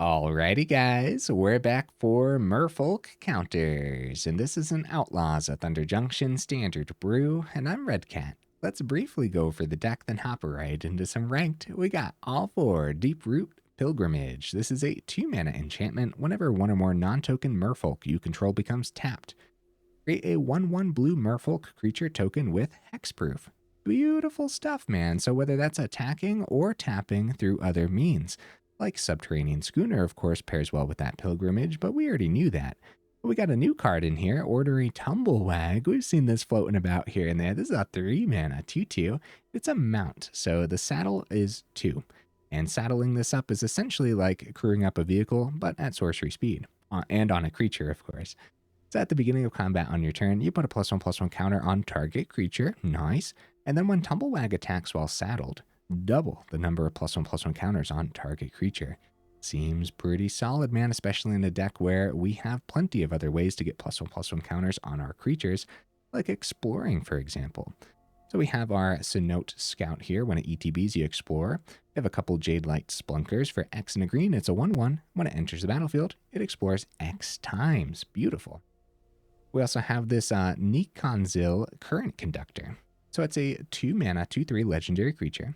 Alrighty guys, we're back for Merfolk counters, and this is an Outlaws, a Thunder Junction standard brew, and I'm Redcat. Let's briefly go over the deck, then hop right into some ranked. We got all four Deeproot Pilgrimage. This is a 2-mana enchantment. Whenever one or more non-token Merfolk you control becomes tapped, create a 1/1 blue Merfolk creature token with hexproof. Beautiful stuff, man. So whether that's attacking or tapping through other means, like Subterranean Schooner, of course, pairs well with that Pilgrimage, but we already knew that. But we got a new card in here, Ornery Tumblewagg. We've seen this floating about here and there. This is a 3-mana 2/2. It's a mount, so the saddle is 2. And saddling this up is essentially like crewing up a vehicle, but at sorcery speed, and on a creature, of course. So at the beginning of combat on your turn, you put a +1/+1 counter on target creature. Nice. And then when Tumblewagg attacks while saddled, double the number of +1/+1 counters on target creature. Seems pretty solid, man, especially in a deck where we have plenty of other ways to get +1/+1 counters on our creatures, like exploring, for example. So we have our Cenote Scout here. When it ETBs, you explore. We have a couple Jadelight Spelunkers for X and a green. It's a 1/1. When it enters the battlefield, it explores X times. Beautiful. We also have this Nicanzil Current Conductor. So it's a 2-mana 2/3 legendary creature.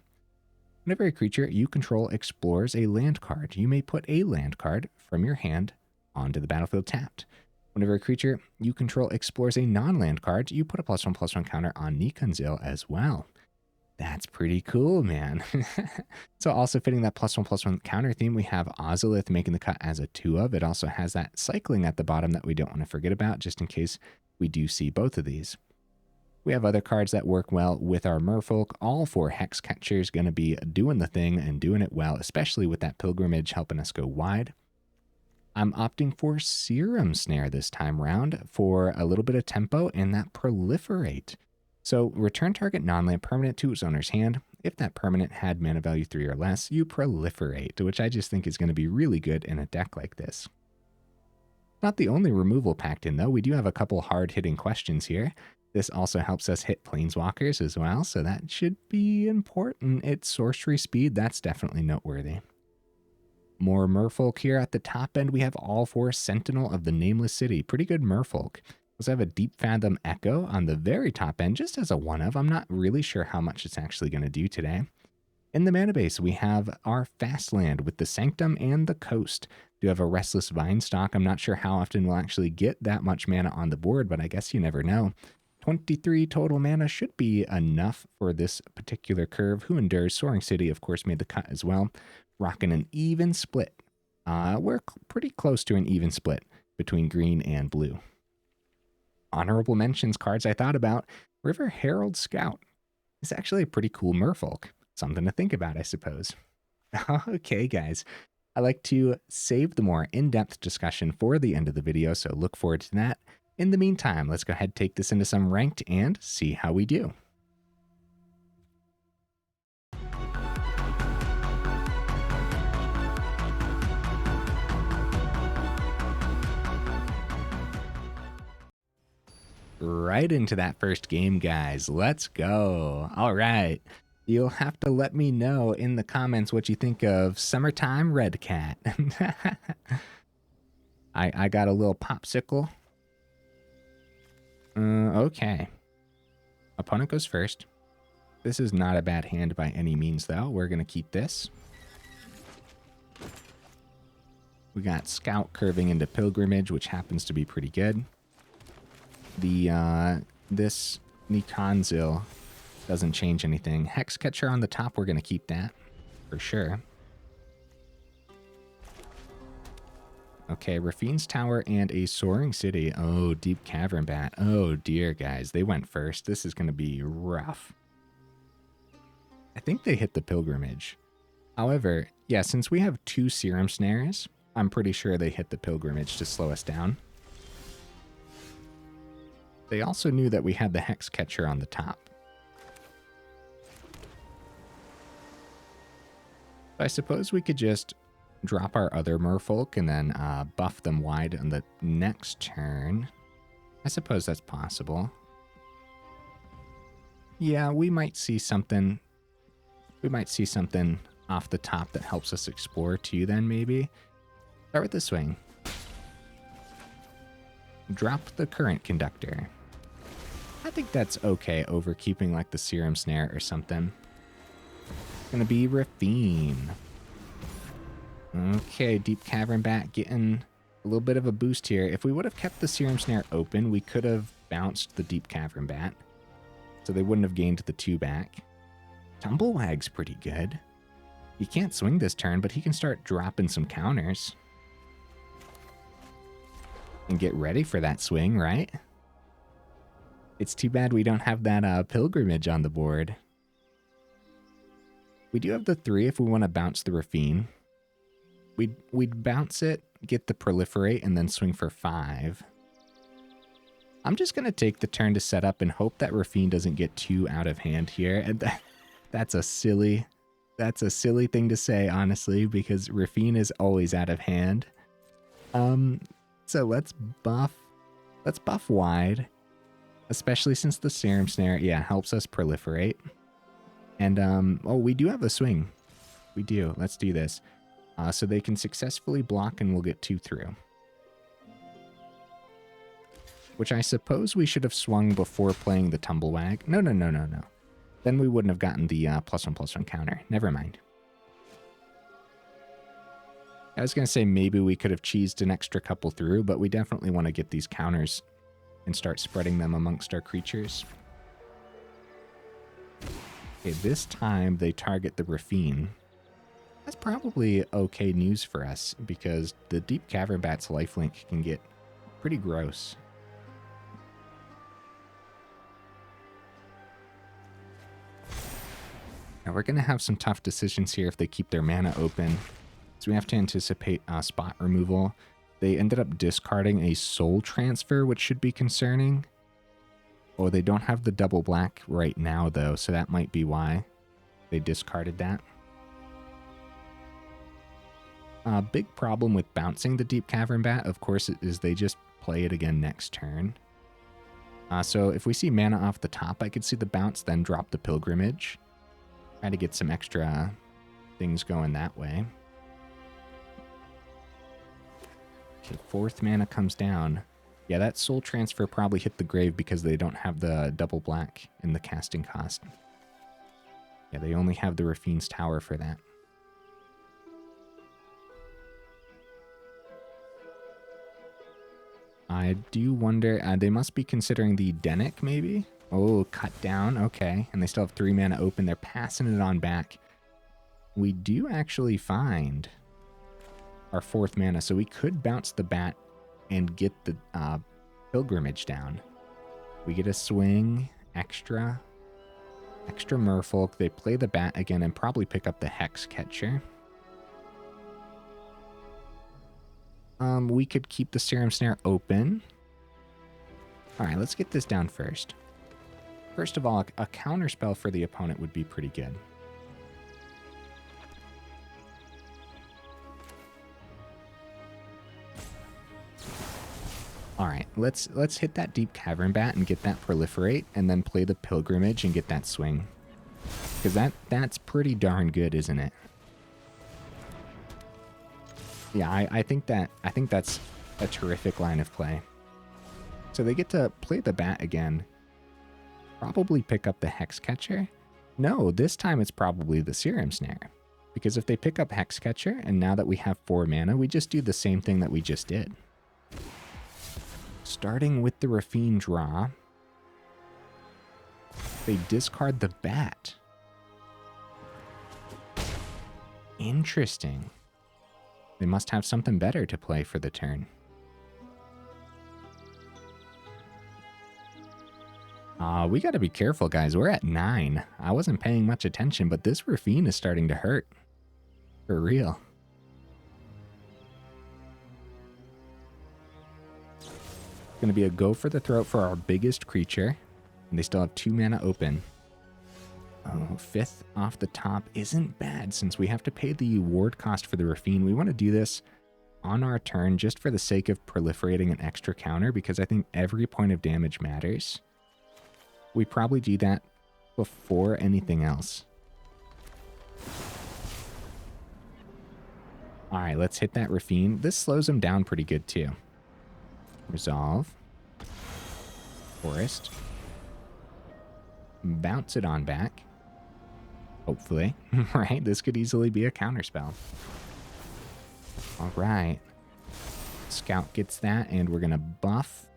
Whenever a creature you control explores a land card, you may put a land card from your hand onto the battlefield tapped. Whenever a creature you control explores a non-land card, you put a +1/+1 counter on Nicanzil as well. That's pretty cool, man. So also fitting that +1/+1 counter theme, we have Ozolith making the cut as a 2-of. It also has that cycling at the bottom that we don't want to forget about, just in case we do see both of these. We have other cards that work well with our Merfolk. All 4 Hexcatchers going to be doing the thing and doing it well, especially with that Pilgrimage helping us go wide. I'm opting for Serum Snare this time round for a little bit of tempo and that Proliferate. So return target non-land permanent to its owner's hand. If that permanent had mana value 3 or less, you Proliferate, which I just think is going to be really good in a deck like this. Not the only removal packed in though. We do have a couple hard-hitting questions here. This also helps us hit planeswalkers as well, so that should be important. It's sorcery speed, that's definitely noteworthy. More Merfolk here at the top end. We have all 4 Sentinel of the Nameless City. Pretty good Merfolk. We also have a Deepfathom Echo on the very top end, just as a 1-of. I'm not really sure how much it's actually going to do today. In the mana base, we have our fast land with the Sanctum and the Coast. Do have a Restless Vinestalk. I'm not sure how often we'll actually get that much mana on the board, but I guess you never know. 23 total mana should be enough for this particular curve. Who Endures? Soaring City, of course, made the cut as well. Rocking an even split. We're pretty close to an even split between green and blue. Honorable mentions cards I thought about. River Herald Scout is actually a pretty cool Merfolk. Something to think about, I suppose. Okay, guys. I like to save the more in-depth discussion for the end of the video, so look forward to that. In the meantime, let's go ahead and take this into some ranked and see how we do. Right into that first game, guys. Let's go. All right. You'll have to let me know in the comments what you think of Summertime Redcat. I got a little popsicle. Okay. Opponent goes first. This is not a bad hand by any means, though. We're going to keep this. We got Scout curving into Pilgrimage, which happens to be pretty good. This Nicanzil doesn't change anything. Hexcatcher on the top, we're going to keep that for sure. Okay, Rafine's Tower and a Soaring City. Oh, Deep Cavern Bat. Oh dear, guys. They went first. This is going to be rough. I think they hit the Pilgrimage. However, yeah, since we have 2 Serum Snares, I'm pretty sure they hit the Pilgrimage to slow us down. They also knew that we had the Hexcatcher on the top. I suppose we could just drop our other Merfolk and then buff them wide on the next turn. I suppose that's possible. Yeah, we might see something. We might see something off the top that helps us explore too then maybe. Start with the swing. Drop the current Conductor. I think that's okay over keeping like the Serum Snare or something. It's gonna be Rafine. Okay, Deep Cavern Bat getting a little bit of a boost here. If we would have kept the Serum Snare open, we could have bounced the Deep Cavern Bat. So they wouldn't have gained the 2 back. Tumblewagg's pretty good. He can't swing this turn, but he can start dropping some counters. And get ready for that swing, right? It's too bad we don't have that Pilgrimage on the board. We do have the 3 if we want to bounce the Rafine. We'd bounce it, get the Proliferate, and then swing for 5. I'm just going to take the turn to set up and hope that Rafine doesn't get too out of hand here. And that's a silly thing to say, honestly, because Rafine is always out of hand. So let's buff wide, especially since the Serum Snare, yeah, helps us proliferate. And, oh, we do have a swing. We do. Let's do this. So they can successfully block and we'll get 2 through. Which I suppose we should have swung before playing the Tumblewagg. No. Then we wouldn't have gotten the +1/+1 counter. Never mind. I was going to say maybe we could have cheesed an extra couple through, but we definitely want to get these counters and start spreading them amongst our creatures. Okay, this time they target the Rafine. That's probably okay news for us, because the Deep Cavern Bat's lifelink can get pretty gross. Now we're going to have some tough decisions here if they keep their mana open. So we have to anticipate spot removal. They ended up discarding a Soul Transfer, which should be concerning. Oh, they don't have the double black right now, though, so that might be why they discarded that. Big problem with bouncing the Deep Cavern Bat, of course, is they just play it again next turn. So if we see mana off the top, I could see the bounce, then drop the Pilgrimage. Try to get some extra things going that way. Okay, 4th mana comes down. Yeah, that Soul Transfer probably hit the grave because they don't have the double black in the casting cost. Yeah, they only have the Rafine's Tower for that. I do wonder, they must be considering the Denic, maybe? Oh, cut down, okay. And they still have 3 mana open. They're passing it on back. We do actually find our 4th mana, so we could bounce the bat and get the Pilgrimage down. We get a swing, extra Merfolk. They play the bat again and probably pick up the Hexcatcher. We could keep the Serum Snare open. Alright, let's get this down first. First of all, a counterspell for the opponent would be pretty good. Alright, let's hit that Deep Cavern Bat and get that Proliferate, and then play the Pilgrimage and get that swing. Because that's pretty darn good, isn't it? Yeah, I think that's a terrific line of play. So they get to play the bat again. Probably pick up the Hexcatcher. No, this time it's probably the Serum Snare. Because if they pick up Hexcatcher, and now that we have 4 mana, we just do the same thing that we just did. Starting with the Rafine draw, they discard the bat. Interesting. They must have something better to play for the turn. We gotta be careful, guys. We're at 9. I wasn't paying much attention, but this Rafine is starting to hurt. For real. It's gonna be a go for the throat for our biggest creature. And they still have 2 mana open. Oh, 5th off the top isn't bad since we have to pay the ward cost for the Rafine. We want to do this on our turn just for the sake of proliferating an extra counter because I think every point of damage matters. We probably do that before anything else. All right, let's hit that Rafine. This slows him down pretty good too. Resolve. Forest. Bounce it on back. Hopefully. Right, this could easily be a counterspell. All right. Scout gets that, and we're going to buff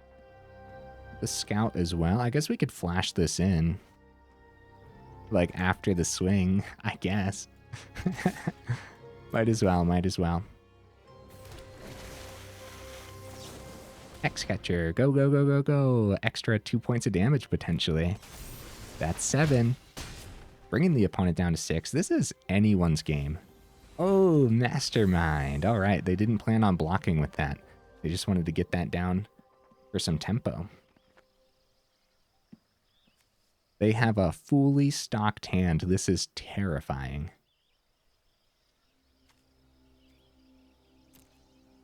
the Scout as well. I guess we could flash this in. Like, after the swing, I guess. Might as well, might as well. Hexcatcher, go, go, go, go, go. Extra 2 points of damage, potentially. That's 7. Bringing the opponent down to 6. This is anyone's game. Oh, Mastermind. All right, they didn't plan on blocking with that. They just wanted to get that down for some tempo. They have a fully stocked hand. This is terrifying.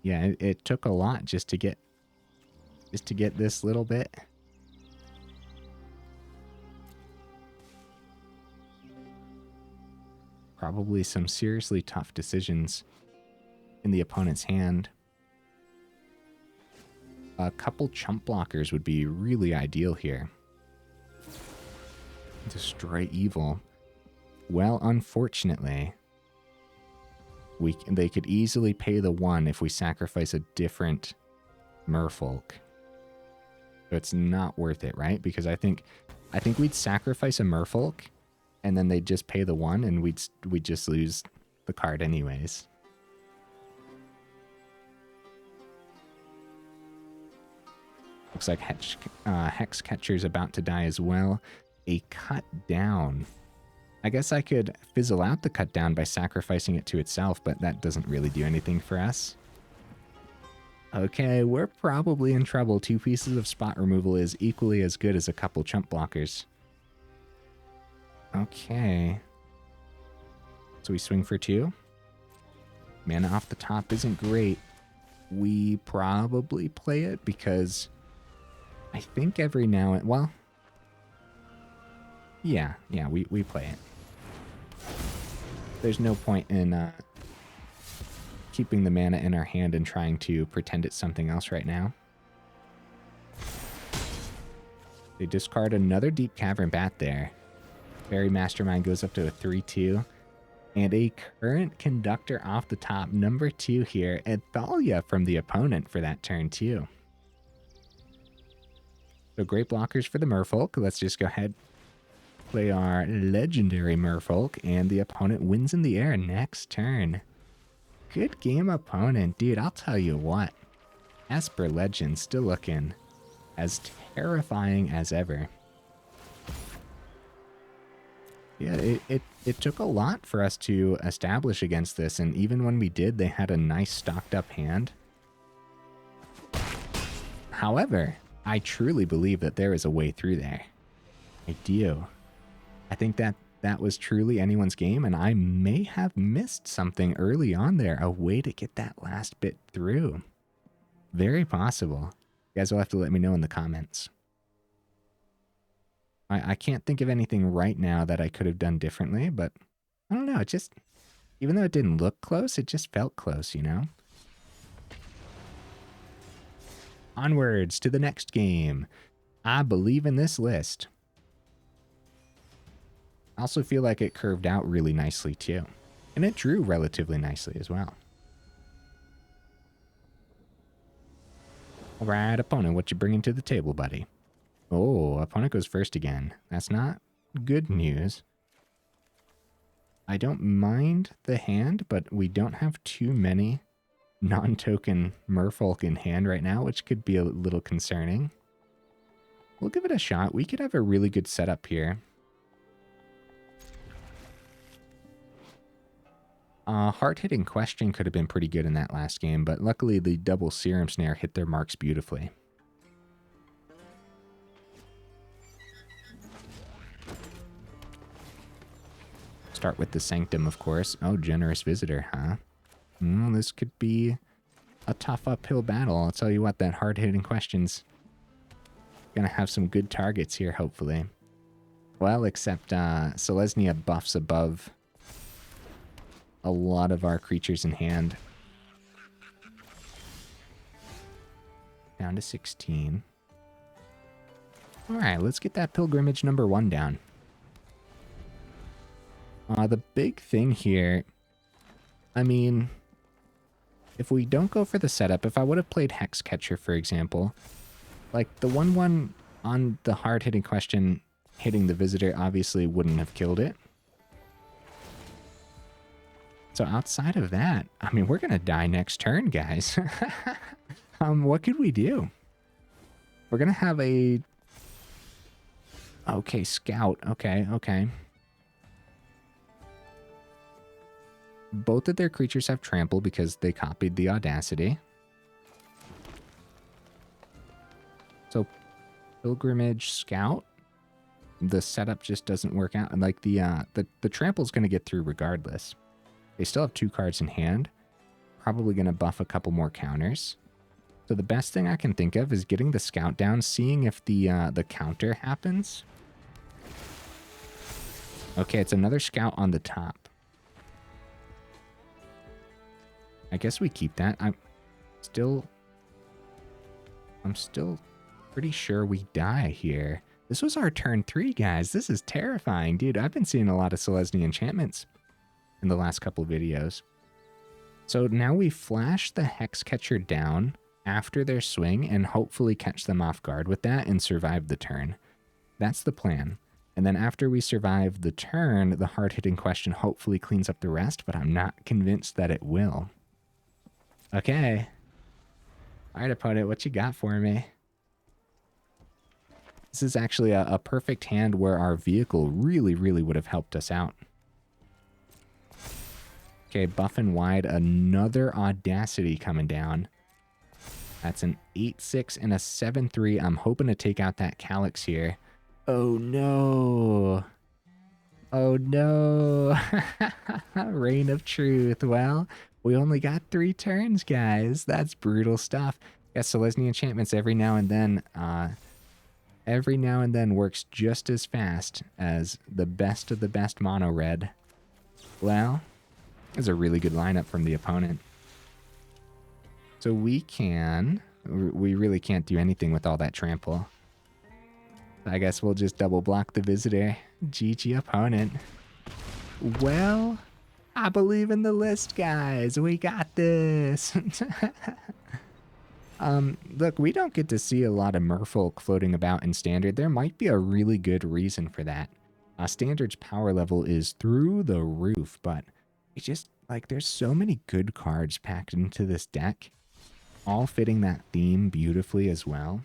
Yeah, it took a lot just to get this little bit. Probably some seriously tough decisions in the opponent's hand. A couple chump blockers would be really ideal here. Destroy evil. Well, unfortunately, they could easily pay the 1 if we sacrifice a different merfolk. So it's not worth it, right? Because I think we'd sacrifice a merfolk, and then they'd just pay the 1, and we'd just lose the card anyways. Looks like Hexcatcher's about to die as well. A cut down. I guess I could fizzle out the cut down by sacrificing it to itself, but that doesn't really do anything for us. Okay, we're probably in trouble. 2 pieces of spot removal is equally as good as a couple chump blockers. Okay. So we swing for 2. Mana off the top isn't great. We probably play it because I think every now and... Well... Yeah, we play it. There's no point in keeping the mana in our hand and trying to pretend it's something else right now. They discard another Deep Cavern Bat there. Fairy Mastermind goes up to a 3-2. And a current Conductor off the top, number 2 here. And Thalia from the opponent for that turn too. So great blockers for the Merfolk. Let's just go ahead, play our legendary Merfolk, and the opponent wins in the air next turn. Good game, opponent. Dude, I'll tell you what. Esper Legend still looking as terrifying as ever. Yeah, it took a lot for us to establish against this, and even when we did, they had a nice stocked up hand. However, I truly believe that there is a way through there. I do. I think that was truly anyone's game, and I may have missed something early on there, a way to get that last bit through. Very possible. You guys will have to let me know in the comments. I can't think of anything right now that I could have done differently, but I don't know. It just, even though it didn't look close, it just felt close, you know? Onwards to the next game. I believe in this list. I also feel like it curved out really nicely too. And it drew relatively nicely as well. All right, opponent, what you bringing to the table, buddy? Oh, opponent goes first again. That's not good news. I don't mind the hand, but we don't have too many non-token Merfolk in hand right now, which could be a little concerning. We'll give it a shot. We could have a really good setup here. Hard-hitting Question could have been pretty good in that last game, but luckily the double Serum Snare hit their marks beautifully. Start with the Sanctum, of course. Oh, Generous Visitor, huh? This could be a tough uphill battle. I'll tell you what, that hard-hitting Question's gonna have some good targets here, hopefully. Well, except Selesnya buffs above a lot of our creatures in hand. down to 16. All right, let's get that Pilgrimage number 1 down. The big thing here, I mean, if we don't go for the setup, if I would have played Hexcatcher, for example, like the 1/1 on the hard-hitting question hitting the visitor obviously wouldn't have killed it. So outside of that, I mean, we're going to die next turn, guys. What could we do? We're going to have a... Okay, Scout. Okay. Both of their creatures have trample because they copied the Audacity. So, Pilgrimage Scout. The setup just doesn't work out. And like the trample's going to get through regardless. They still have 2 cards in hand. Probably going to buff a couple more counters. So the best thing I can think of is getting the Scout down, seeing if the counter happens. Okay, it's another Scout on the top. I guess we keep that. I'm still pretty sure we die here. This was our turn 3, guys. This is terrifying, dude. I've been seeing a lot of Selesnya enchantments in the last couple videos. So now we flash the Hexcatcher down after their swing and hopefully catch them off guard with that and survive the turn. That's the plan. And then after we survive the turn, the hard-hitting question hopefully cleans up the rest, but I'm not convinced that it will. Okay. All right, opponent, what you got for me? This is actually a perfect hand where our vehicle really would have helped us out. Okay, buff and wide, another Audacity coming down. That's an 8-6 and a 7-3. I'm hoping to take out that Calyx here. Oh no. Oh no. Reign of Truth. Well, we only got 3 turns, guys. That's brutal stuff. Yes, Selesnya enchantments every now and then works just as fast as the best of the best mono red. Well, it's a really good lineup from the opponent. So we really can't do anything with all that trample. I guess we'll just double block the visitor. GG opponent. Well, I believe in the list, guys. We got this. Look, we don't get to see a lot of merfolk floating about in Standard. There might be a really good reason for that. Standard's power level is through the roof, but it's just, like, there's so many good cards packed into this deck, all fitting that theme beautifully as well.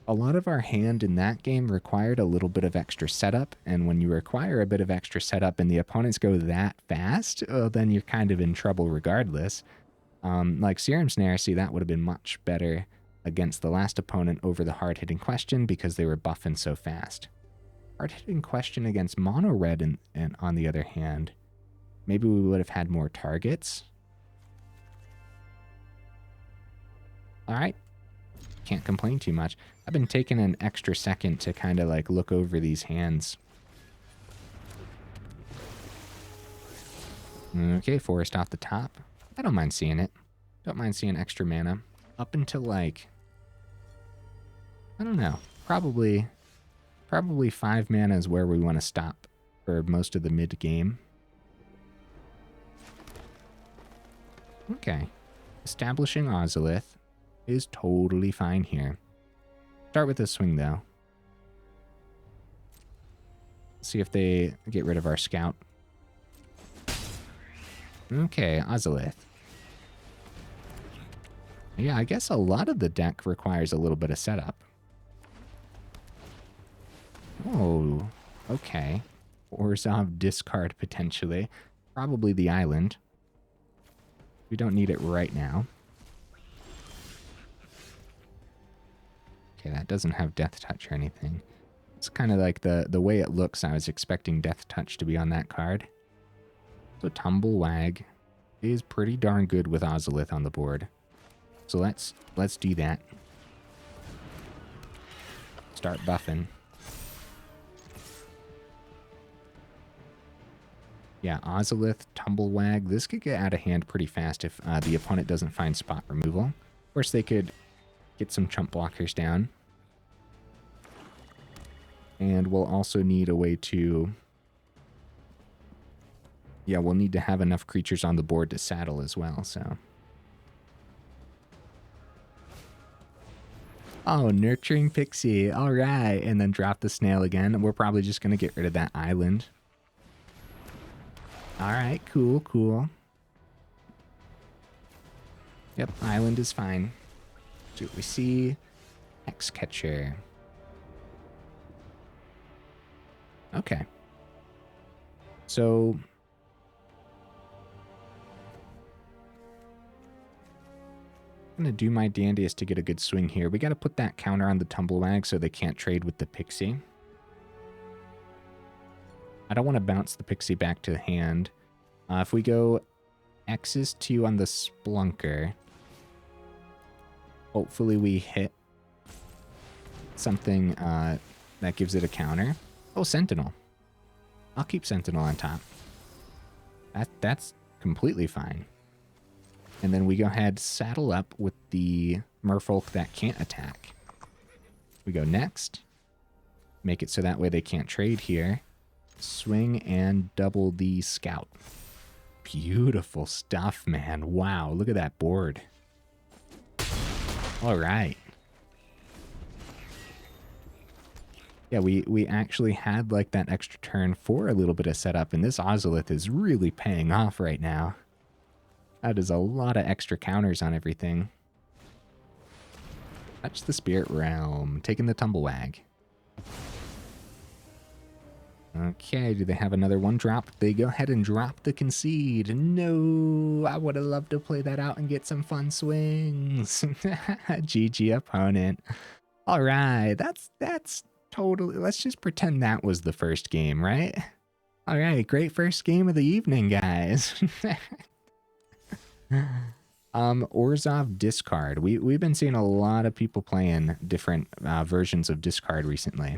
A lot of our hand in that game required a little bit of extra setup, and when you require a bit of extra setup and the opponents go that fast, well, then you're kind of in trouble regardless. Like Serum Snare, see, that would have been much better against the last opponent over the hard-hitting question because they were buffing so fast. Hard-hitting question against mono red, and on the other hand, maybe we would have had more targets. All right. Can't complain too much. I've been taking an extra second to kind of like look over these hands. Okay, forest off the top. I don't mind seeing it. Don't mind seeing extra mana. Up until like, I don't know, probably 5 mana is where we want to stop for most of the mid game. Okay. Establishing Ozolith is totally fine here. Start with a swing, though. See if they get rid of our scout. Okay, Ozolith. Yeah, I guess a lot of the deck requires a little bit of setup. Oh, okay. Orzhov discard potentially. Probably the island. We don't need it right now. Okay, that doesn't have Death Touch or anything. It's kind of like the way it looks, I was expecting Death Touch to be on that card. So Tumblewagg is pretty darn good with Ozolith on the board. So let's do that. Start buffing. Yeah, Ozolith, Tumblewagg. This could get out of hand pretty fast if the opponent doesn't find spot removal. Of course, they could get some chump blockers down. And we'll also need a way to... Yeah, we'll need to have enough creatures on the board to saddle as well, so... Oh, Nurturing Pixie. All right. And then drop the snail again. We're probably just going to get rid of that island. All right. Cool, cool. Yep, island is fine. See what we see. Hexcatcher. Okay. So... I'm going to do my dandiest to get a good swing here. We got to put that counter on the Tumblewagg so they can't trade with the Pixie. I don't want to bounce the Pixie back to the hand. If we go X's 2 on the Spelunker, hopefully we hit something that gives it a counter. Oh, Sentinel. I'll keep Sentinel on top. That's completely fine. And then we go ahead, saddle up with the merfolk that can't attack. We go next. Make it so that way they can't trade here. Swing and double the scout. Beautiful stuff, man. Wow, look at that board. All right. Yeah, we actually had like that extra turn for a little bit of setup, and this Ozolith is really paying off right now. That is a lot of extra counters on everything. Touch the Spirit Realm. Taking the Tumblewagg. Okay, do they have another one drop? They go ahead and drop the Concede. No, I would have loved to play that out and get some fun swings. GG opponent. All right, that's totally... Let's just pretend that was the first game, right? All right, great first game of the evening, guys. Orzhov Discard. We've been seeing a lot of people playing different versions of Discard recently.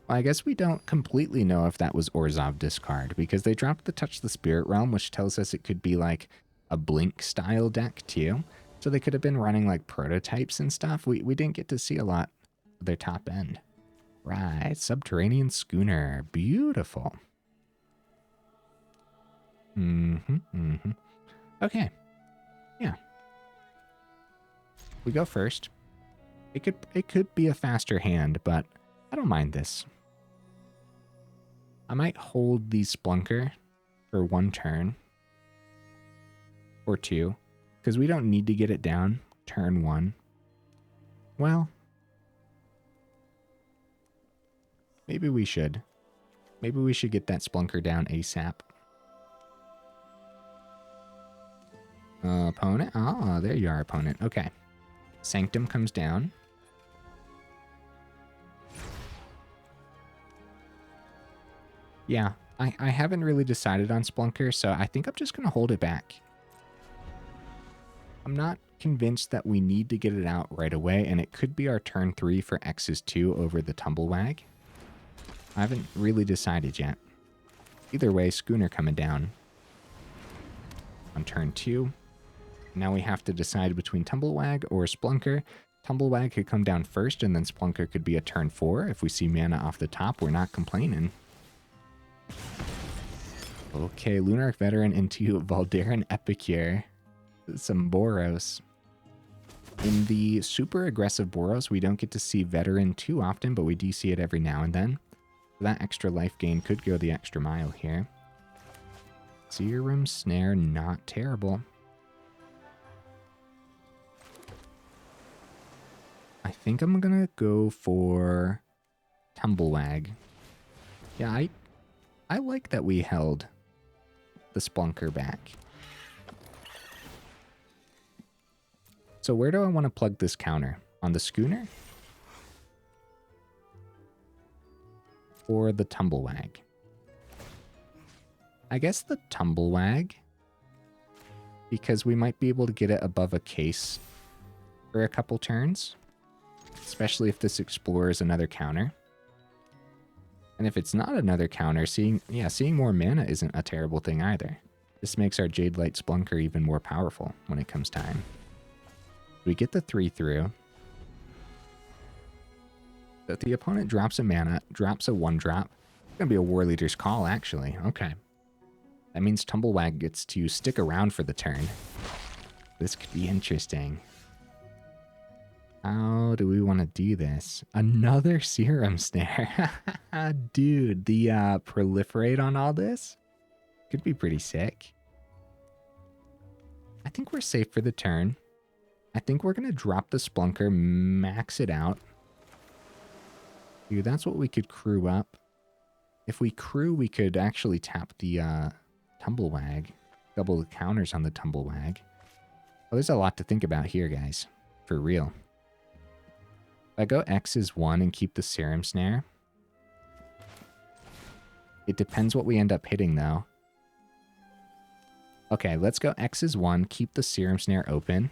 Well, I guess we don't completely know if that was Orzhov Discard, because they dropped the Touch the Spirit Realm, which tells us it could be like a Blink style deck too. So they could have been running like prototypes and stuff. We didn't get to see a lot of their top end. Right, Subterranean Schooner. Beautiful. Okay. Yeah. We go first. It could be a faster hand, but I don't mind this. I might hold the Spelunker for one turn. Or two. Because we don't need to get it down turn one. Well. Maybe we should. Maybe we should get that Spelunker down ASAP. Opponent? Ah, there you are, opponent. Okay. Sanctum comes down. Yeah, I haven't really decided on Spelunker, so I think I'm just going to hold it back. I'm not convinced that we need to get it out right away, and it could be our turn 3 for X's 2 over the Tumblewagg. I haven't really decided yet. Either way, Schooner coming down on turn 2. Now we have to decide between Tumblewagg or Spelunker. Tumblewagg could come down first, and then Spelunker could be a turn 4. If we see mana off the top, we're not complaining. Okay, Lunarch Veteran into Valdaran Epicure. Some Boros. In the super aggressive Boros, we don't get to see Veteran too often, but we do see it every now and then. That extra life gain could go the extra mile here. Serum Snare, not terrible. I think I'm gonna go for Tumblewagg. Yeah, I like that we held the Spelunker back. So where do I want to plug this counter? On the Schooner? Or the Tumblewagg? I guess the Tumblewagg, because we might be able to get it above a case for a couple turns, especially if this explores another counter. And if it's not another counter, seeing more mana isn't a terrible thing either. This makes our Jadelight Spelunker even more powerful when it comes time. We get the 3 through. So if the opponent drops a mana, drops a 1-drop, it's going to be a War Leader's Call, actually. Okay. That means Tumblewagg gets to stick around for the turn. This could be interesting. How do we want to do this? Another Serum Snare. Dude, the proliferate on all this could be pretty sick. I think we're safe for the turn. I think we're going to drop the Spelunker, max it out. Dude, that's what we could crew up. If we crew, we could actually tap the Tumblewagg. Double the counters on the Tumblewagg. Well, there's a lot to think about here, guys. For real. If I go X is 1 and keep the Serum Snare. It depends what we end up hitting, though. Okay, let's go X is 1, keep the Serum Snare open.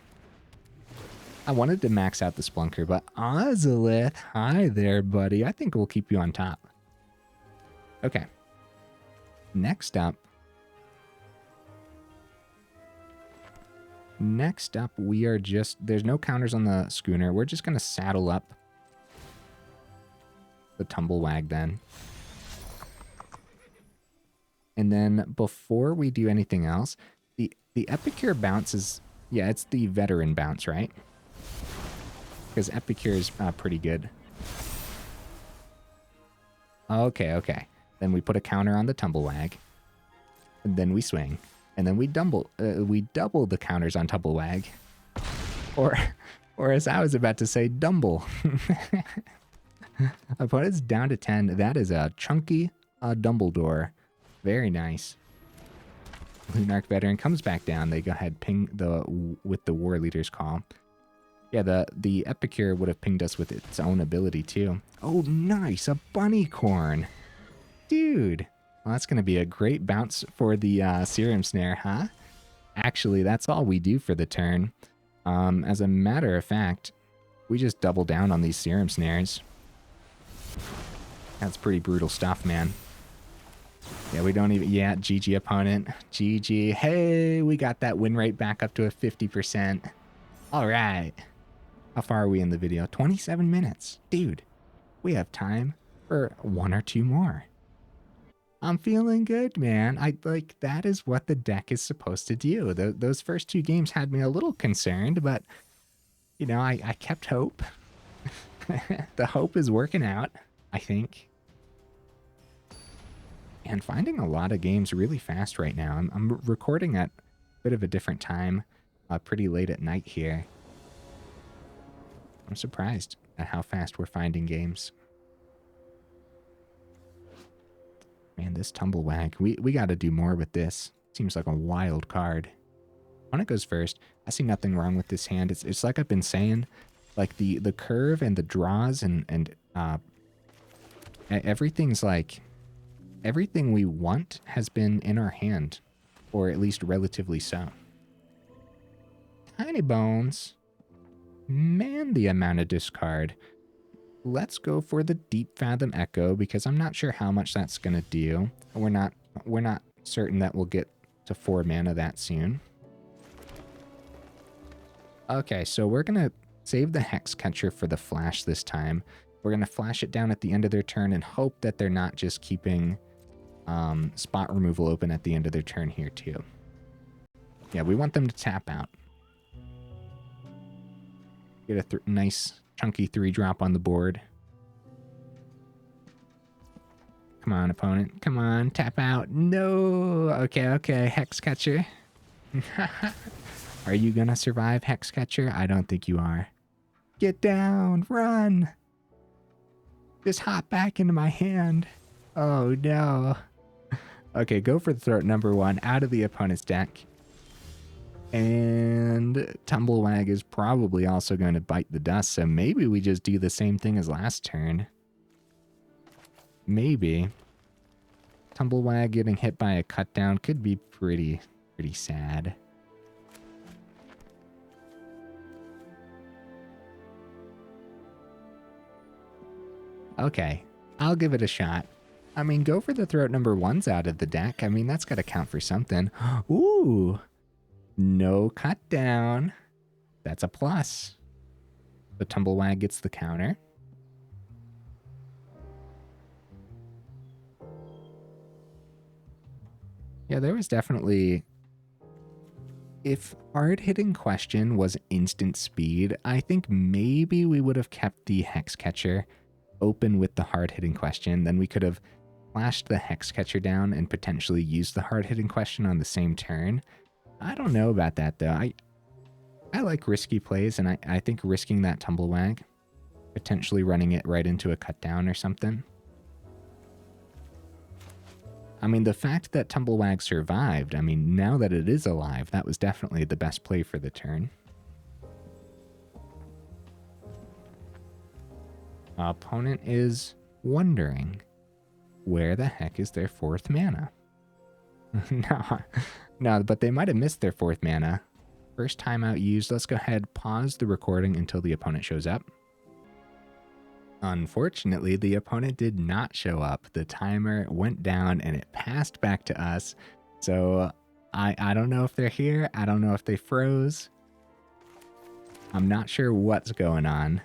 I wanted to max out the Spelunker, but Ozolith, hi there, buddy. I think we'll keep you on top. Okay. Next up, we are just... There's no counters on the Schooner. We're just going to saddle up the Tumblewagg then. And then before we do anything else, the Epicure bounce is... Yeah, it's the veteran bounce, right? Because Epicure is pretty good. Okay. Then we put a counter on the Tumblewagg. And then we swing. And then we double the counters on Tumblewagg. Or as I was about to say, dumble. Opponent's down to 10. That is a chunky Dumbledore. Very nice. Lunarch Veteran comes back down. They go ahead ping with the War Leader's Call. Yeah, the Epicure would have pinged us with its own ability too. Oh, nice, a bunny corn. Dude, well, that's going to be a great bounce for the Serum Snare, huh? Actually, that's all we do for the turn. As a matter of fact, we just double down on these Serum Snares. That's pretty brutal stuff, man. Yeah, we don't even... Yeah, GG opponent. GG. Hey, we got that win rate back up to a 50%. All right. How far are we in the video? 27 minutes. Dude, we have time for 1 or 2 more. I'm feeling good, man. That is what the deck is supposed to do. Those first 2 games had me a little concerned, but, you know, I kept hope. The hope is working out, I think. And finding a lot of games really fast right now. I'm recording at a bit of a different time, pretty late at night here. I'm surprised at how fast we're finding games. Man, this Tumblewagg, we got to do more with this. Seems like a wild card. Opponent goes first. I see nothing wrong with this hand. It's like I've been saying, like the curve and the draws and everything's like... Everything we want has been in our hand, or at least relatively so. Tiny Bones. Man, the amount of discard. Let's go for the Deepfathom Echo, because I'm not sure how much that's going to do. We're not certain that we'll get to 4 mana that soon. Okay, so we're going to save the Hexcatcher for the flash this time. We're going to flash it down at the end of their turn and hope that they're not just keeping spot removal open at the end of their turn here too. Yeah, we want them to tap out. Get a nice chunky 3-drop on the board. Come on, opponent. Come on, tap out. No! Okay, Hexcatcher. Are you gonna survive, Hexcatcher? I don't think you are. Get down! Run! Just hop back into my hand. Oh, no. Okay, go for the throat number 1 out of the opponent's deck. And Tumblewagg is probably also going to bite the dust, so maybe we just do the same thing as last turn. Maybe. Tumblewagg getting hit by a cut down could be pretty sad. Okay, I'll give it a shot. I mean, go for the throat number 1s out of the deck. I mean, that's got to count for something. Ooh, no cut down. That's a plus. The Tumblewagg gets the counter. Yeah, there was definitely... If hard-hitting question was instant speed, I think maybe we would have kept the Hexcatcher open with the hard-hitting question. Then we could have flashed the Hexcatcher down and potentially used the hard-hitting question on the same turn. I don't know about that, though. I like risky plays, and I think risking that Tumblewagg, potentially running it right into a cut down or something. I mean, the fact that Tumblewagg survived, I mean, now that it is alive, that was definitely the best play for the turn. Opponent is wondering, where the heck is their 4th mana? No, but they might have missed their 4th mana. First timeout used. Let's go ahead, pause the recording until the opponent shows up. Unfortunately, the opponent did not show up. The timer went down and it passed back to us. So I don't know if they're here. I don't know if they froze. I'm not sure what's going on.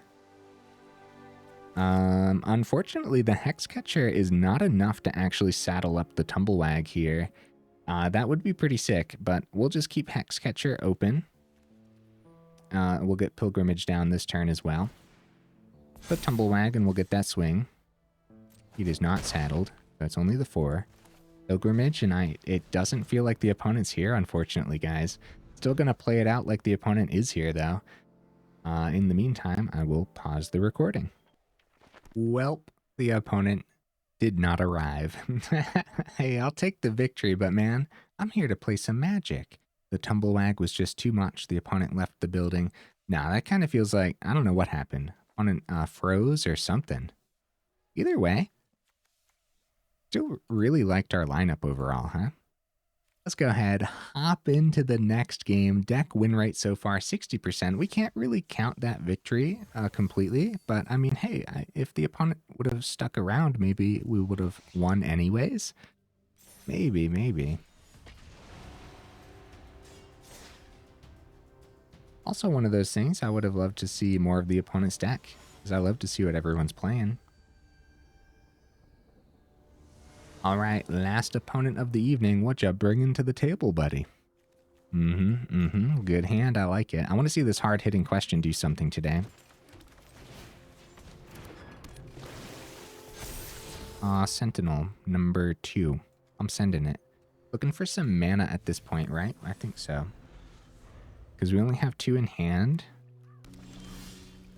Unfortunately, the Hexcatcher is not enough to actually saddle up the Tumblewagg here. That would be pretty sick, but we'll just keep Hexcatcher open. We'll get Pilgrimage down this turn as well. Put Tumblewagg and we'll get that swing. It is not saddled. That's only the 4. Pilgrimage, and it doesn't feel like the opponent's here, unfortunately, guys. Still gonna play it out like the opponent is here, though. In the meantime, I will pause the recording. Welp, the opponent did not arrive. Hey, I'll take the victory, but man, I'm here to play some Magic. The Tumblewagg was just too much. The opponent left the building. Nah, that kind of feels like, I don't know what happened. Opponent froze or something. Either way, still really liked our lineup overall, huh? Let's go ahead, hop into the next game. Deck win rate so far, 60%. We can't really count that victory completely, but I mean, hey, if the opponent would have stuck around, maybe we would have won anyways. Maybe. Also one of those things, I would have loved to see more of the opponent's deck, because I love to see what everyone's playing. All right, last opponent of the evening. What you bringing to the table, buddy? Good hand, I like it. I want to see this hard-hitting question do something today. Sentinel, number 2. I'm sending it. Looking for some mana at this point, right? I think so. Because we only have 2 in hand.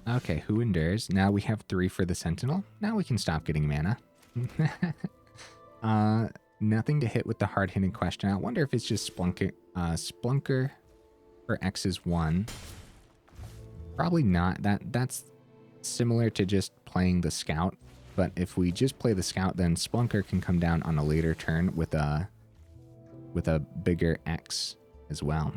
Okay, who endures? Now we have 3 for the Sentinel. Now we can stop getting mana. Nothing to hit with the hard-hitting question. I wonder if it's just Spelunker for X is 1. Probably not. That's similar to just playing the Scout. But if we just play the Scout, then Spelunker can come down on a later turn with a bigger X as well.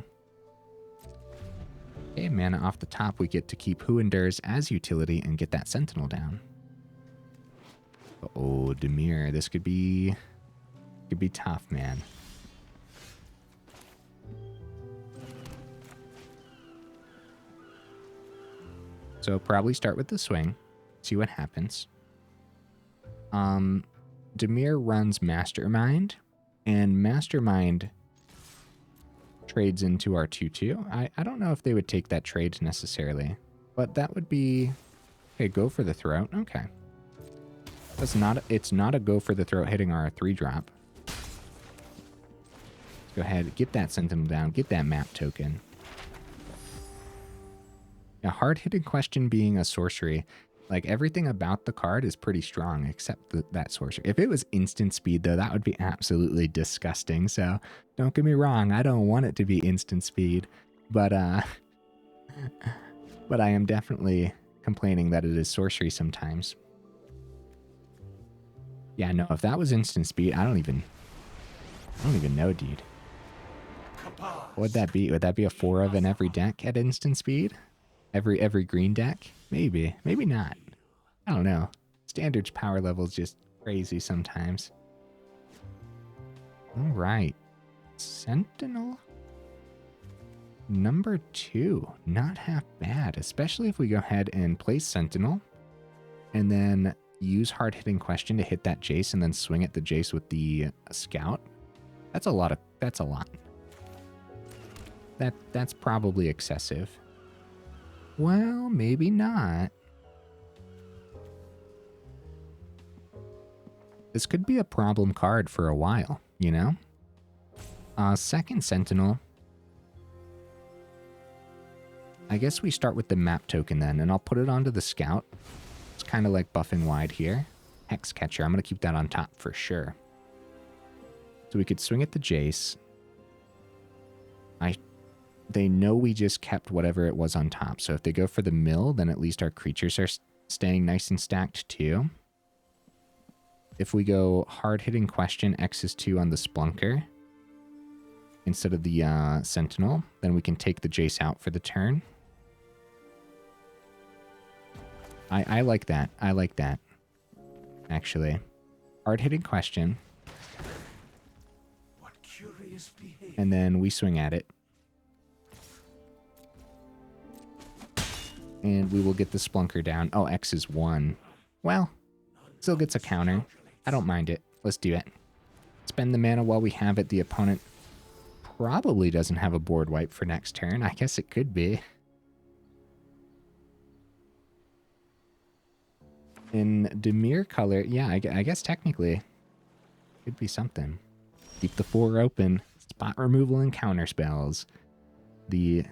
Okay, mana off the top, we get to keep Who Endures as utility and get that Sentinel down. Oh, Dimir, this could be tough, man. So probably start with the swing, see what happens. Dimir runs Mastermind, and Mastermind trades into our 2/2. I don't know if they would take that trade necessarily, but that would be... Okay, go for the throat. Okay. It's not a go for the throat hitting our 3-drop. Go ahead, get that Sentinel down, get that map token. A hard-hitting question being a sorcery. Like, everything about the card is pretty strong, except that sorcery. If it was instant speed, though, that would be absolutely disgusting. So, don't get me wrong, I don't want it to be instant speed. But I am definitely complaining that it is sorcery sometimes. Yeah, no, if that was instant speed, I don't even know, dude. What would that be? Would that be a 4 of in every deck at instant speed? Every green deck? Maybe. Maybe not. I don't know. Standard's power level is just crazy sometimes. Alright. Sentinel? Number 2, not half bad, especially if we go ahead and play Sentinel and then use hard-hitting question to hit that Jace and then swing at the Jace with the Scout. That's a lot. That's probably excessive. Well, maybe not. This could be a problem card for a while, you know? Second Sentinel. I guess we start with the map token then, and I'll put it onto the Scout. It's kind of like buffing wide here. Hexcatcher, I'm going to keep that on top for sure. So we could swing at the Jace. They know we just kept whatever it was on top. So if they go for the mill, then at least our creatures are staying nice and stacked too. If we go hard-hitting question, X is 2 on the Spelunker instead of the Sentinel, then we can take the Jace out for the turn. I like that. I like that, actually. Hard-hitting question. What curious behavior. And then we swing at it. And we will get the Spelunker down. Oh, X is 1. Well, still gets a counter. I don't mind it. Let's do it. Spend the mana while we have it. The opponent probably doesn't have a board wipe for next turn. I guess it could be. In Dimir color, yeah, I guess technically could be something. Keep the 4 open. Spot removal and counter spells. The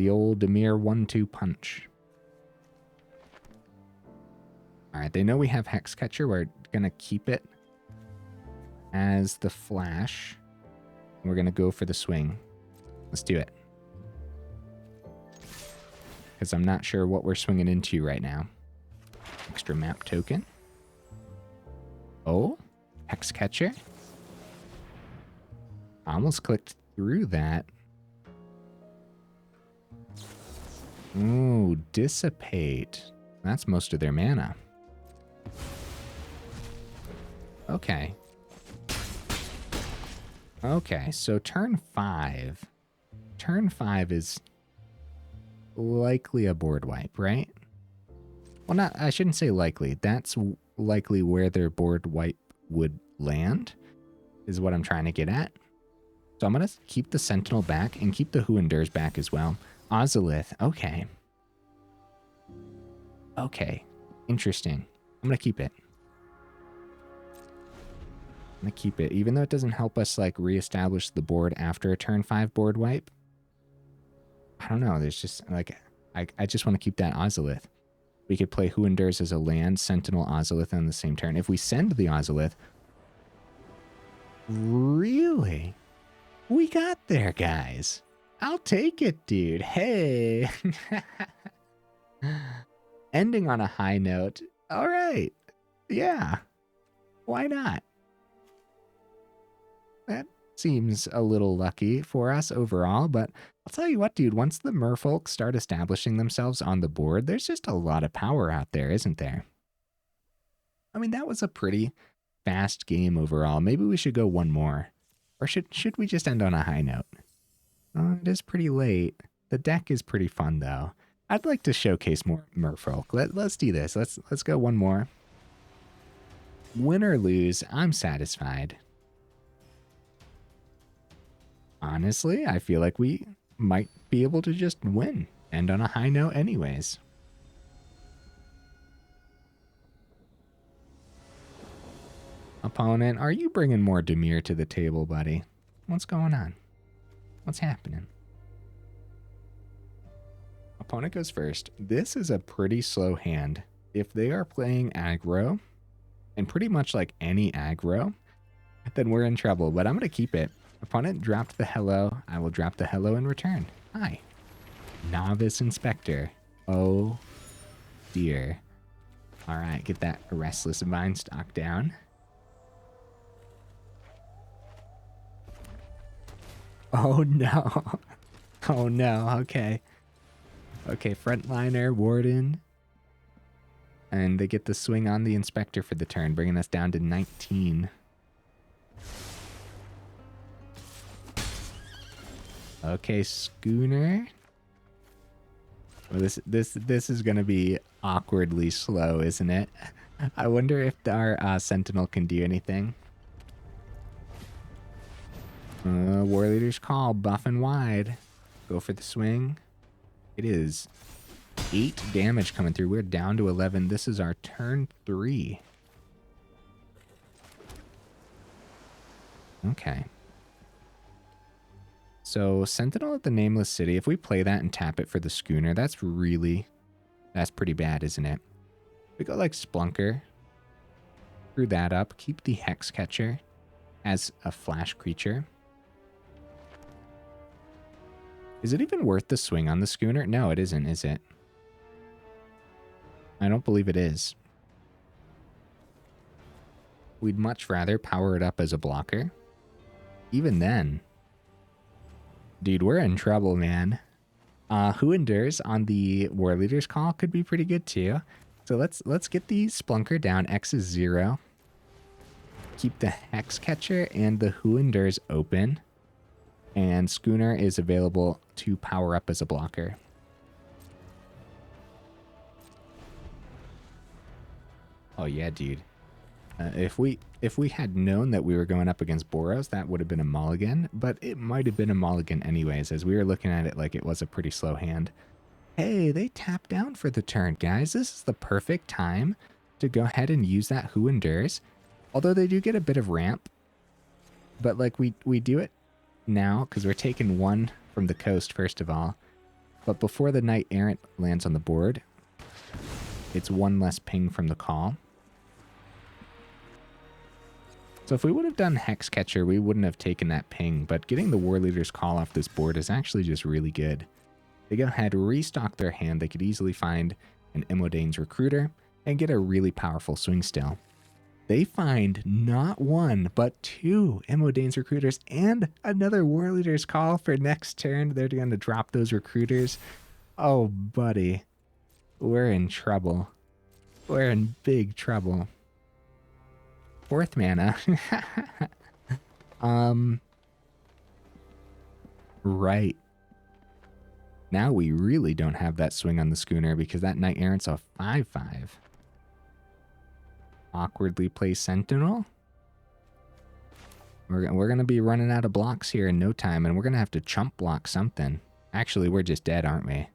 old Dimir 1-2 punch. Alright, they know we have Hexcatcher. We're going to keep it as the flash. We're going to go for the swing. Let's do it. Because I'm not sure what we're swinging into right now. Extra map token. Oh, Hexcatcher. Almost clicked through that. Ooh, Dissipate. That's most of their mana. Okay. Okay, so turn 5. Turn 5 is likely a board wipe, right? Well, I shouldn't say likely. That's likely where their board wipe would land, is what I'm trying to get at. So I'm going to keep the Sentinel back and keep the Who Endures back as well. Ozolith, okay. Okay, interesting. I'm going to keep it. I'm going to keep it. Even though it doesn't help us, like, reestablish the board after a turn 5 board wipe. I don't know, there's just, like, I just want to keep that Ozolith. We could play Who Endures as a land, Sentinel, Ozolith on the same turn. If we send the Ozolith... Really? We got there, guys. I'll take it, dude. Hey. Ending on a high note. All right. Yeah. Why not? That seems a little lucky for us overall, but I'll tell you what, dude, once the merfolk start establishing themselves on the board, there's just a lot of power out there, isn't there? I mean, that was a pretty fast game overall. Maybe we should go one more. Or should we just end on a high note? Oh, it is pretty late. The deck is pretty fun, though. I'd like to showcase more merfolk. Let's do this. Let's go one more. Win or lose, I'm satisfied. Honestly, I feel like we might be able to just win. End on a high note anyways. Opponent, are you bringing more Dimir to the table, buddy? What's going on? What's happening? Opponent goes first. This is a pretty slow hand. If they are playing aggro, and pretty much like any aggro, then we're in trouble, but I'm going to keep it. Opponent dropped the hello. I will drop the hello in return. Hi. Novice Inspector. Oh, dear. All right, get that Restless Vinestalk down. Oh, no. Oh, no. Okay. Okay, Frontliner, Warden. And they get the swing on the Inspector for the turn, bringing us down to 19. Okay, Schooner. Well, this is gonna be awkwardly slow, isn't it? I wonder if our Sentinel can do anything. War Leader's Call, buff and wide. Go for the swing. It is 8 damage coming through. We're down to 11. This is our turn 3. Okay. So Sentinel at the Nameless City, if we play that and tap it for the Schooner, that's pretty bad, isn't it? We go like Spelunker. Screw that up. Keep the Hexcatcher as a flash creature. Is it even worth the swing on the Schooner? No, it isn't, is it? I don't believe it is. We'd much rather power it up as a blocker. Even then. Dude, we're in trouble, man. Who Endures on the War Leader's Call could be pretty good too. So let's get the Spelunker down. X is 0. Keep the Hexcatcher and the Who Endures open. And Schooner is available to power up as a blocker. Oh yeah, dude. If we had known that we were going up against Boros, that would have been a mulligan, but it might have been a mulligan anyways, as we were looking at it like it was a pretty slow hand. Hey, they tapped down for the turn, guys. This is the perfect time to go ahead and use that Who Endures. Although they do get a bit of ramp, but like we do it now because we're taking 1 from the coast first of all. But before the Knight Errant lands on the board, it's 1 less ping from the call. So if we would have done Hexcatcher, we wouldn't have taken that ping, but getting the War Leader's Call off this board is actually just really good. They go ahead, restock their hand, they could easily find an Imodane's Recruiter and get a really powerful swing still. They find not 1, but 2 Imodane's Recruiters and another War Leader's Call for next turn. They're going to drop those Recruiters. Oh, buddy. We're in trouble. We're in big trouble. 4th mana. Right. Now we really don't have that swing on the Schooner because that Knight Errant's a 5/5. Awkwardly play Sentinel. We're going to be running out of blocks here in no time, and we're going to have to chump block something. Actually, we're just dead, aren't we?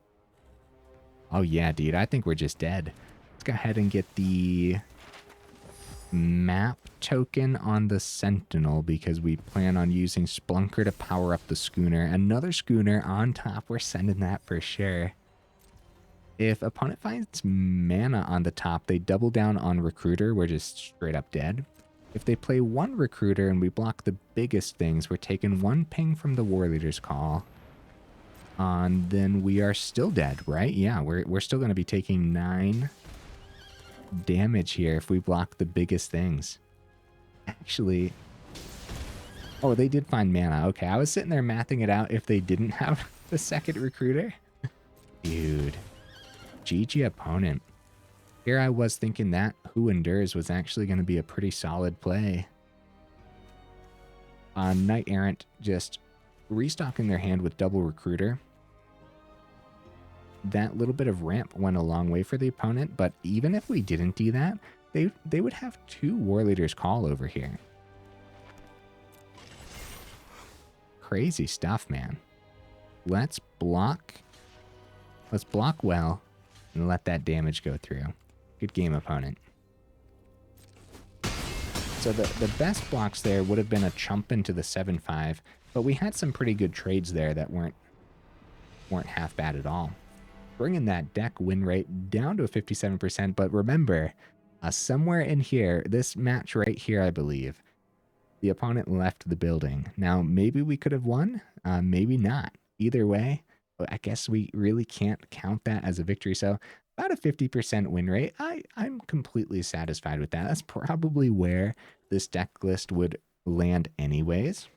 Oh yeah, dude. I think we're just dead. Let's go ahead and get the map token on the Sentinel because we plan on using Spelunker to power up the Schooner. Another Schooner on top. We're sending that for sure. If opponent finds mana on the top, they double down on Recruiter. We're just straight up dead. If they play 1 Recruiter and we block the biggest things, we're taking 1 ping from the War Leader's Call. Then we are still dead, right? Yeah, we're still going to be taking 9 damage here if we block the biggest things. Actually, oh, they did find mana. Okay, I was sitting there mathing it out if they didn't have the 2nd Recruiter. Dude, GG opponent. Here I was thinking that Who Endures was actually going to be a pretty solid play. Knight Errant just restocking their hand with double Recruiter. That little bit of ramp went a long way for the opponent, but even if we didn't do that, they would have 2 War Leader's Call over here. Crazy stuff, man. Let's block well and let that damage go through. Good game, opponent. So the best blocks there would have been a chump into the 7/5, but we had some pretty good trades there that weren't half bad at all. Bringing that deck win rate down to a 57%, but remember, somewhere in here, this match right here, I believe, the opponent left the building. Now, maybe we could have won, maybe not. Either way, I guess we really can't count that as a victory. So about a 50% win rate. I'm completely satisfied with that. That's probably where this deck list would land anyways.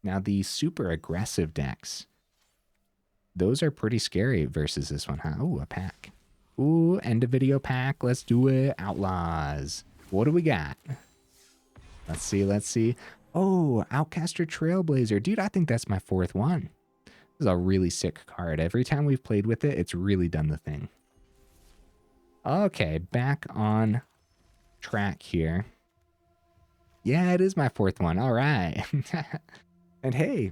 Now, the super aggressive decks, those are pretty scary versus this one, huh? Ooh, a pack. Ooh, end of video pack. Let's do it. Outlaws. What do we got? Let's see. Oh, Outcaster Trailblazer. Dude, I think that's my 4th one. This is a really sick card. Every time we've played with it, it's really done the thing. Okay, back on track here. Yeah, it is my 4th one. All right. And hey,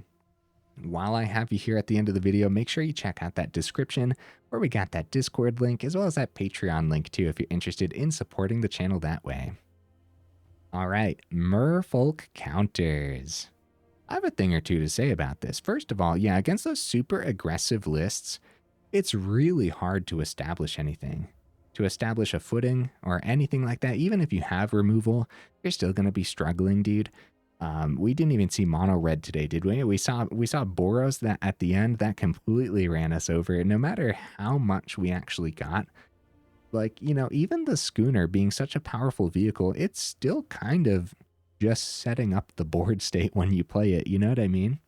while I have you here at the end of the video, make sure you check out that description where we got that Discord link as well as that Patreon link too if you're interested in supporting the channel that way. All right, Merfolk counters. I have a thing or two to say about this. First of all, yeah, against those super aggressive lists, it's really hard to establish anything. To establish a footing or anything like that, even if you have removal, you're still going to be struggling, dude. We didn't even see mono red today, did we? We saw Boros that at the end that completely ran us over. No matter how much we actually got, like, you know, even the Schooner being such a powerful vehicle, it's still kind of just setting up the board state when you play it. You know what I mean?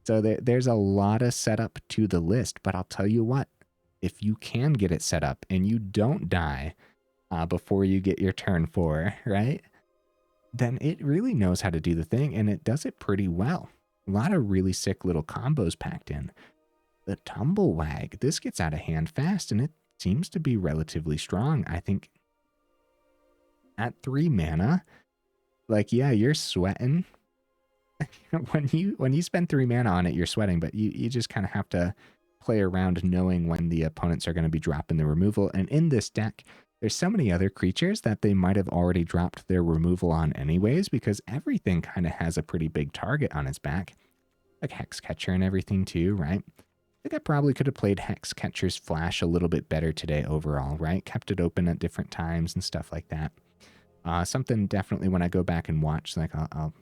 So there's a lot of setup to the list, but I'll tell you what, if you can get it set up and you don't die before you get your turn 4, right? Then it really knows how to do the thing, and it does it pretty well. A lot of really sick little combos packed in. The Tumblewagg, this gets out of hand fast, and it seems to be relatively strong. I think at 3 mana, like, yeah, you're sweating. when you spend 3 mana on it, you're sweating, but you just kind of have to play around knowing when the opponents are going to be dropping the removal. And in this deck, there's so many other creatures that they might have already dropped their removal on anyways, because everything kind of has a pretty big target on its back. Like Hexcatcher and everything too, right? I think I probably could have played Hexcatcher's Flash a little bit better today overall, right? Kept it open at different times and stuff like that. Something definitely when I go back and watch, like I'll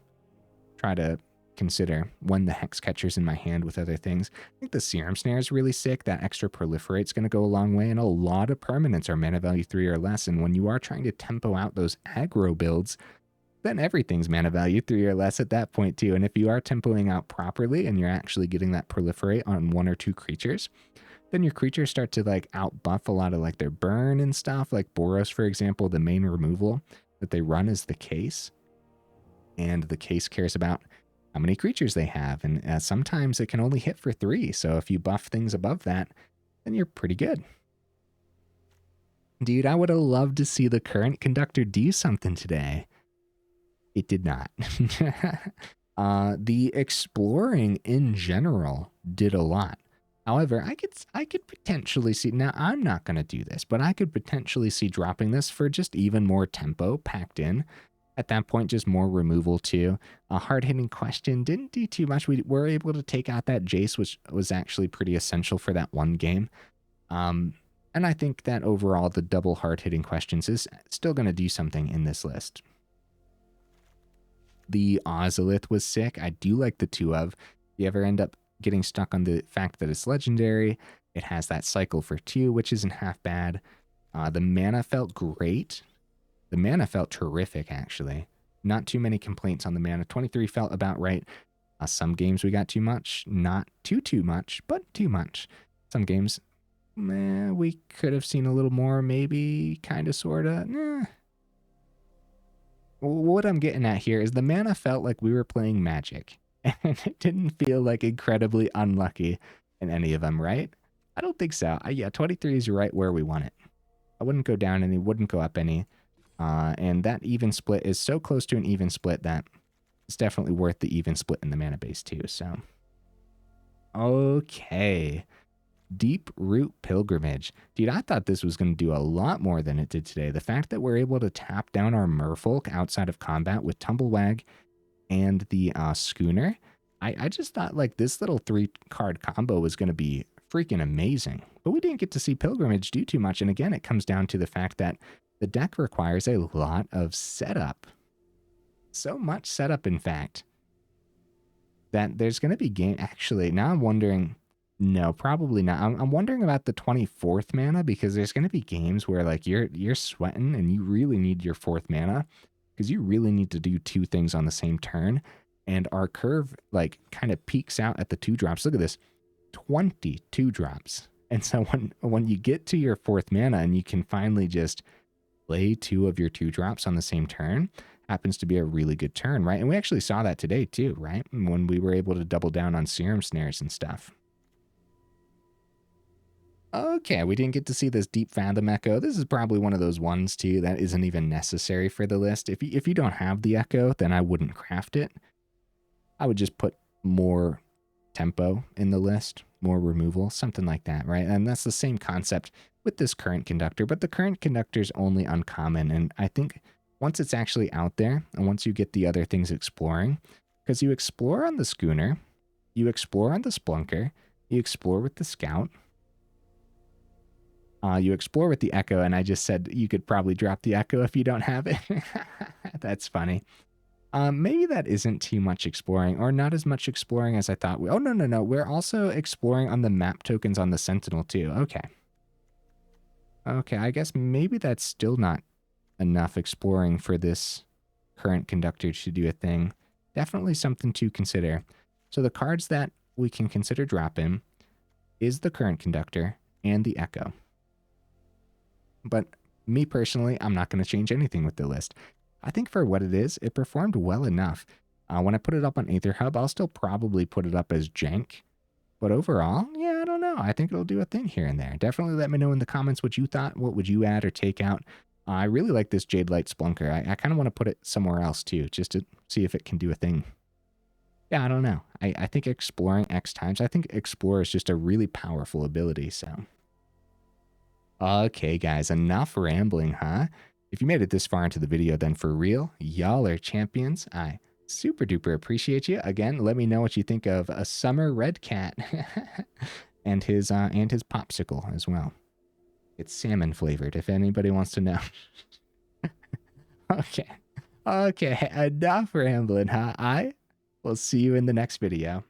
try to consider when the Hexcatcher's in my hand with other things. I think the Serum Snare is really sick. That extra proliferate's going to go a long way, and a lot of permanents are mana value 3 or less, and when you are trying to tempo out those aggro builds, then everything's mana value 3 or less at that point too. And if you are tempoing out properly and you're actually getting that proliferate on 1 or 2 creatures, then your creatures start to like out buff a lot of like their burn and stuff. Like Boros, for example, the main removal that they run is the case, and the case cares about how many creatures they have, and sometimes it can only hit for 3, so if you buff things above that, then you're pretty good. Dude, I would have loved to see the current Conductor do something today. It did not. The Exploring in general did a lot. However, I could potentially see, now I'm not going to do this, but I could potentially see dropping this for just even more tempo packed in. At that point, just more removal too. A hard-hitting question didn't do too much. We were able to take out that Jace, which was actually pretty essential for that one game. And I think that overall, the double hard-hitting questions is still going to do something in this list. The Ozolith was sick. I do like the 2 of. If you ever end up getting stuck on the fact that it's legendary, it has that cycle for 2, which isn't half bad. The mana felt great. The mana felt terrific, actually. Not too many complaints on the mana. 23 felt about right. Some games we got too much. Not too much, but too much. Some games, we could have seen a little more, maybe, kind of, sort of. What I'm getting at here is the mana felt like we were playing Magic. And it didn't feel like incredibly unlucky in any of them, right? I don't think so. Yeah, 23 is right where we want it. I wouldn't go down any, wouldn't go up any. And that even split is so close to an even split that it's definitely worth the even split in the mana base too. So, okay. Deeproot Pilgrimage. Dude, I thought this was going to do a lot more than it did today. The fact that we're able to tap down our Merfolk outside of combat with Tumblewagg and the Schooner, I just thought like this little 3-card combo was going to be freaking amazing. But we didn't get to see Pilgrimage do too much. And again, it comes down to the fact that the deck requires a lot of setup. So much setup, in fact, that there's going to be game. Actually, now I'm wondering. No, probably not. I'm wondering about the 24th mana, because there's going to be games where like you're sweating and you really need your 4th mana because you really need to do 2 things on the same turn. And our curve like kind of peaks out at the 2 drops. Look at this, 22 drops. And so when you get to your 4th mana and you can finally just play 2 of your 2 drops on the same turn, happens to be a really good turn, right? And we actually saw that today too, right? When we were able to double down on Serum Snares and stuff. Okay, we didn't get to see this Deepfathom Echo. This is probably one of those ones too that isn't even necessary for the list. If you don't have the Echo, then I wouldn't craft it. I would just put more tempo in the list, more removal, something like that, right? And that's the same concept with this current Conductor, but the current Conductor is only uncommon, and I think once it's actually out there, and once you get the other things exploring, because you explore on the Schooner, you explore on the Spelunker, you explore with the Scout, you explore with the Echo, and I just said you could probably drop the Echo if you don't have it. That's funny. Maybe that isn't too much exploring, or not as much exploring as I thought. Oh, no. We're also exploring on the map tokens on the Sentinel too. Okay. Okay, I guess maybe that's still not enough exploring for this current Conductor to do a thing. Definitely something to consider. So the cards that we can consider dropping is the current Conductor and the Echo. But me personally, I'm not going to change anything with the list. I think for what it is, it performed well enough. When I put it up on Aether Hub, I'll still probably put it up as jank. But overall, yeah, I don't know. I think it'll do a thing here and there. Definitely let me know in the comments what you thought. What would you add or take out? I really like this Jadelight Spelunker. I kind of want to put it somewhere else too, just to see if it can do a thing. Yeah, I don't know. I think exploring X times, I think Explore is just a really powerful ability, so... Okay, guys, enough rambling, huh? If you made it this far into the video, then for real, y'all are champions. I super duper appreciate you. Again, let me know what you think of a summer red cat and his popsicle as well. It's salmon flavored, if anybody wants to know. Okay, enough rambling, huh? I will see you in the next video.